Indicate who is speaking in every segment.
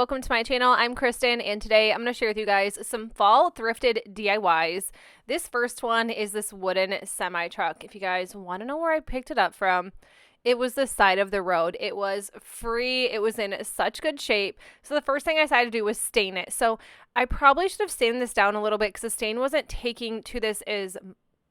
Speaker 1: Welcome to my channel. I'm Kristen, and today I'm going to share with you guys some fall thrifted DIYs. This first one is this wooden semi-truck. If you guys want to know where I picked it up from, it was the side of the road. It was free. It was in such good shape. So the first thing I decided to do was stain it. So I probably should have stained this down a little bit because the stain wasn't taking to this as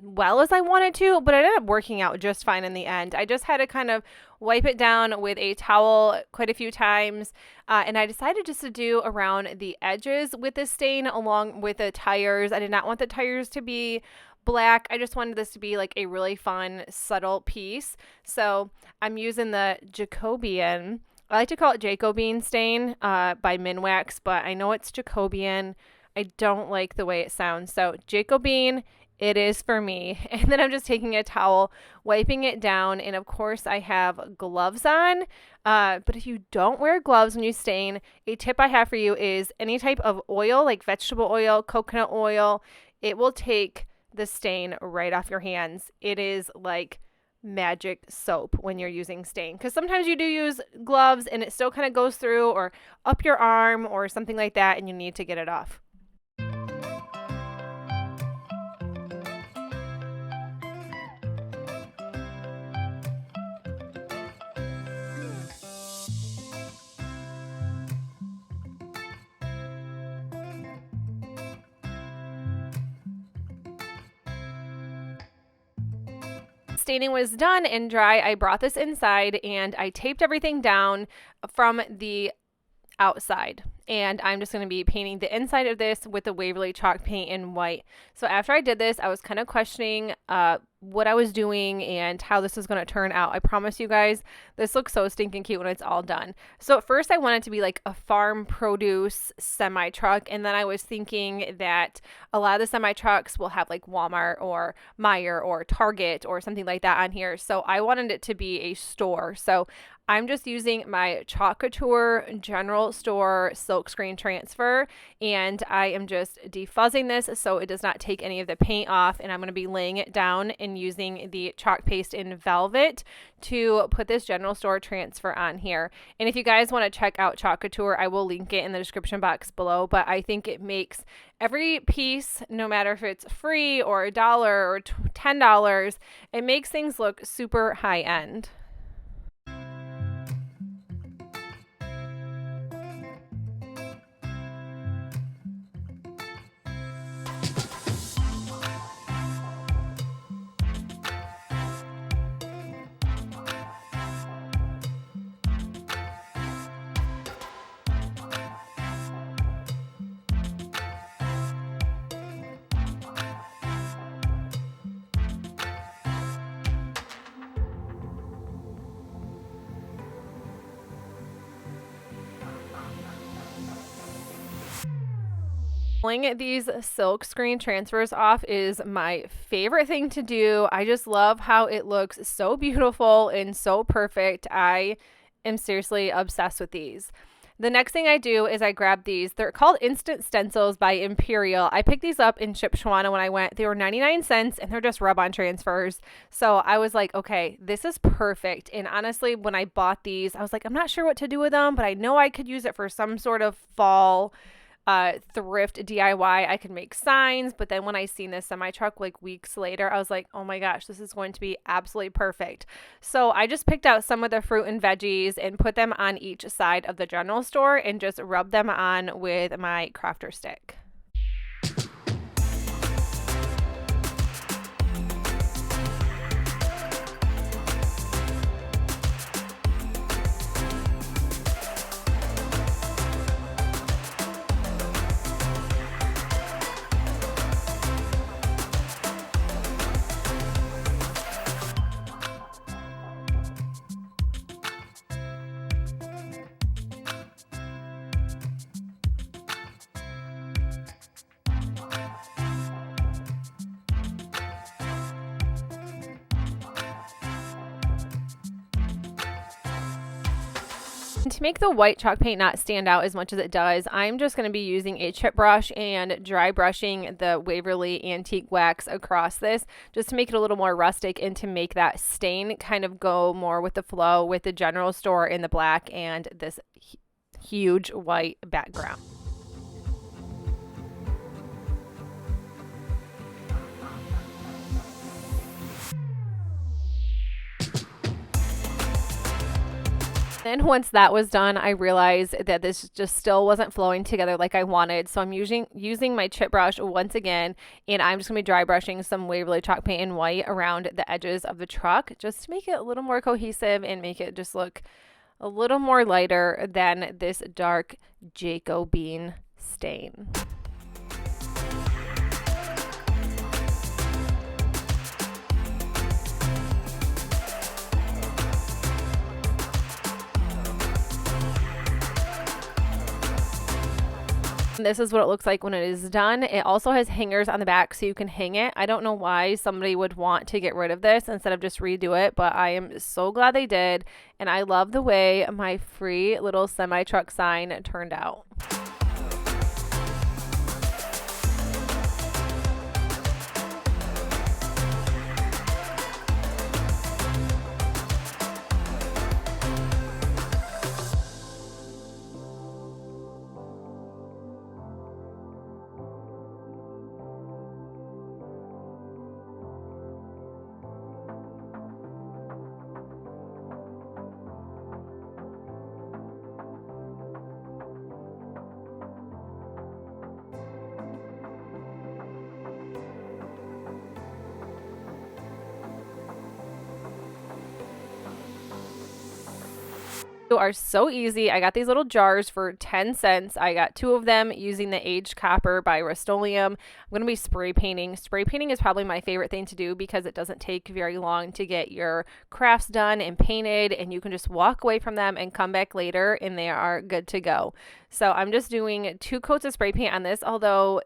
Speaker 1: well as I wanted to, but it ended up working out just fine in the end. I just had to kind of wipe it down with a towel quite a few times, and I decided just to do around the edges with this stain along with the tires. I did not want the tires to be black. I just wanted this to be like a really fun, subtle piece. So I'm using the Jacobian. I like to call it Jacobean stain by Minwax, but I know it's Jacobian. I don't like the way it sounds. So Jacobean, it is for me. And then I'm just taking a towel, wiping it down. And of course I have gloves on. But if you don't wear gloves when you stain, a tip I have for you is any type of oil, like vegetable oil, coconut oil, it will take the stain right off your hands. It is like magic soap when you're using stain, because sometimes you do use gloves and it still kind of goes through or up your arm or something like that, and you need to get it off. Staining was done and dry, I brought this inside and I taped everything down from the outside. And I'm just going to be painting the inside of this with the Waverly chalk paint in white. So after I did this, I was kind of questioning what I was doing and how this was going to turn out. I promise you guys, this looks so stinking cute when it's all done. So at first I wanted it to be like a farm produce semi truck, and then I was thinking that a lot of the semi trucks will have like Walmart or Meijer or Target or something like that on here. So I wanted it to be a store. So I'm just using my Chalk Couture General Store Silkscreen Transfer, and I am just defuzzing this so it does not take any of the paint off, and I'm going to be laying it down and using the chalk paste in Velvet to put this General Store transfer on here. And if you guys want to check out Chalk Couture, I will link it in the description box below, but I think it makes every piece, no matter if it's free or $1 or $10, it makes things look super high end. Pulling these silk screen transfers off is my favorite thing to do. I just love how it looks so beautiful and so perfect. I am seriously obsessed with these. The next thing I do is I grab these. They're called Instant Stencils by Imperial. I picked these up in Shipshewana when I went. They were 99 cents and they're just rub-on transfers. So I was like, okay, this is perfect. And honestly, when I bought these, I was like, I'm not sure what to do with them, but I know I could use it for some sort of fall thrift DIY. I could make signs, but then when I seen this semi truck like weeks later, I was like, oh my gosh, this is going to be absolutely perfect. So I just picked out some of the fruit and veggies and put them on each side of the General Store and just rubbed them on with my crafter stick. To make the white chalk paint not stand out as much as it does, I'm just going to be using a chip brush and dry brushing the Waverly Antique Wax across this just to make it a little more rustic and to make that stain kind of go more with the flow with the General Store in the black and this huge white background. Then once that was done, I realized that this just still wasn't flowing together like I wanted. So I'm using my chip brush once again, and I'm just going to be dry brushing some Waverly chalk paint in white around the edges of the truck just to make it a little more cohesive and make it just look a little more lighter than this dark Jacobine stain. This is what it looks like when it is done. It also has hangers on the back so you can hang it. I don't know why somebody would want to get rid of this instead of just redo it, but I am so glad they did. And I love the way my free little semi-truck sign turned out. Are so easy. I got these little jars for 10 cents. I got 2 of them using the aged copper by Rust-Oleum. I'm going to be spray painting. Spray painting is probably my favorite thing to do because it doesn't take very long to get your crafts done and painted, and you can just walk away from them and come back later and they are good to go. So I'm just doing 2 coats of spray paint on this, although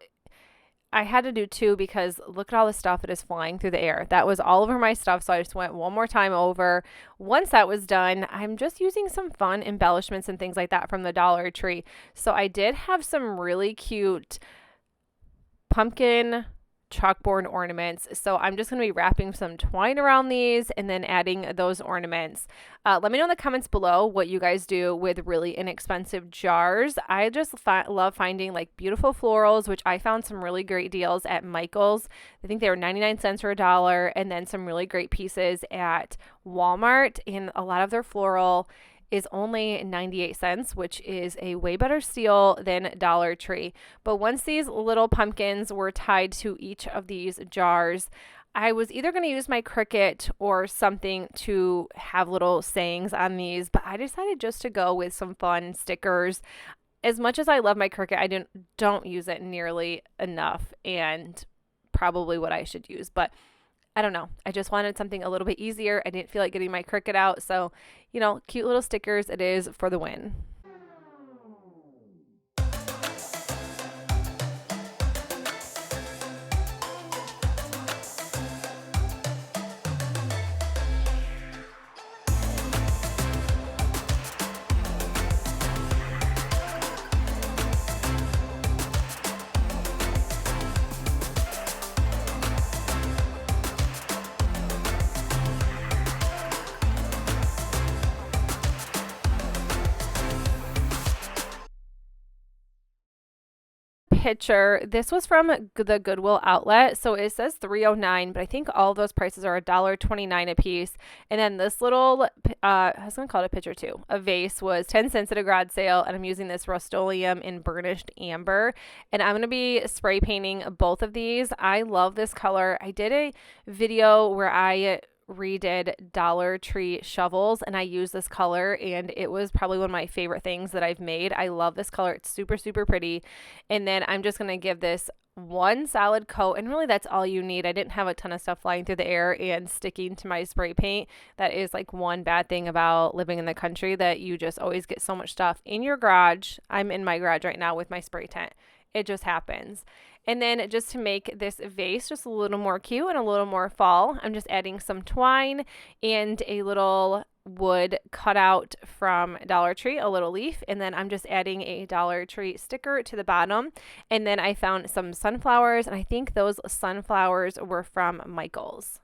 Speaker 1: I had to do 2 because look at all the stuff that is flying through the air. That was all over my stuff, so I just went one more time over. Once that was done, I'm just using some fun embellishments and things like that from the Dollar Tree. So I did have some really cute pumpkin chalkboard ornaments. So I'm just going to be wrapping some twine around these and then adding those ornaments. Let me know in the comments below what you guys do with really inexpensive jars. I just love finding like beautiful florals, which I found some really great deals at Michael's. I think they were 99 cents or $1, and then some really great pieces at Walmart, and a lot of their floral is only 98 cents, which is a way better steal than Dollar Tree. But once these little pumpkins were tied to each of these jars, I was either going to use my Cricut or something to have little sayings on these, but I decided just to go with some fun stickers. As much as I love my Cricut, I don't use it nearly enough, and probably what I should use, but I don't know. I just wanted something a little bit easier. I didn't feel like getting my Cricut out. So, cute little stickers. It is for the win. Picture. This was from the Goodwill outlet, so it says $3.09, but I think all of those prices are $1.29 a piece. And then this little I was gonna call it a picture too, a vase, was 10 cents at a garage sale, and I'm using this Rust-Oleum in burnished amber, and I'm gonna be spray painting both of these. I love this color. I did a video where I redid Dollar Tree shovels, and I used this color, and it was probably one of my favorite things that I've made. I love this color. It's super, super pretty. And then I'm just going to give this one solid coat, and really that's all you need. I didn't have a ton of stuff flying through the air and sticking to my spray paint. That is like one bad thing about living in the country, that you just always get so much stuff in your garage. I'm in my garage right now with my spray tent. It just happens. And then just to make this vase just a little more cute and a little more fall, I'm just adding some twine and a little wood cut out from Dollar Tree, a little leaf, and then I'm just adding a Dollar Tree sticker to the bottom. And then I found some sunflowers, and I think those sunflowers were from Michael's.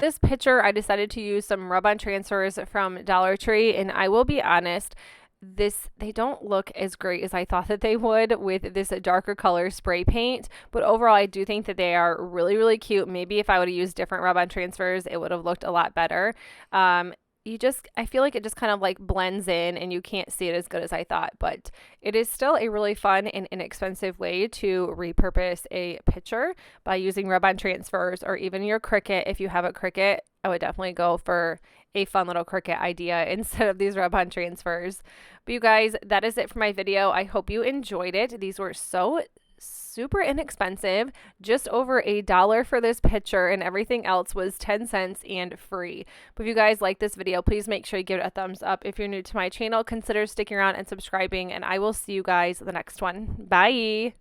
Speaker 1: This picture, I decided to use some rub-on transfers from Dollar Tree, and I will be honest, they don't look as great as I thought that they would with this darker color spray paint, but overall I do think that they are really, really cute. Maybe if I would have used different rub-on transfers, it would have looked a lot better. I feel like it just kind of like blends in and you can't see it as good as I thought, but it is still a really fun and inexpensive way to repurpose a picture by using rub-on transfers, or even your Cricut. If you have a Cricut, I would definitely go for a fun little Cricut idea instead of these rub-on transfers. But you guys, that is it for my video. I hope you enjoyed it. These were so super inexpensive, just over $1 for this picture, and everything else was 10 cents and free. But if you guys like this video, please make sure you give it a thumbs up. If you're new to my channel, consider sticking around and subscribing, and I will see you guys in the next one. Bye.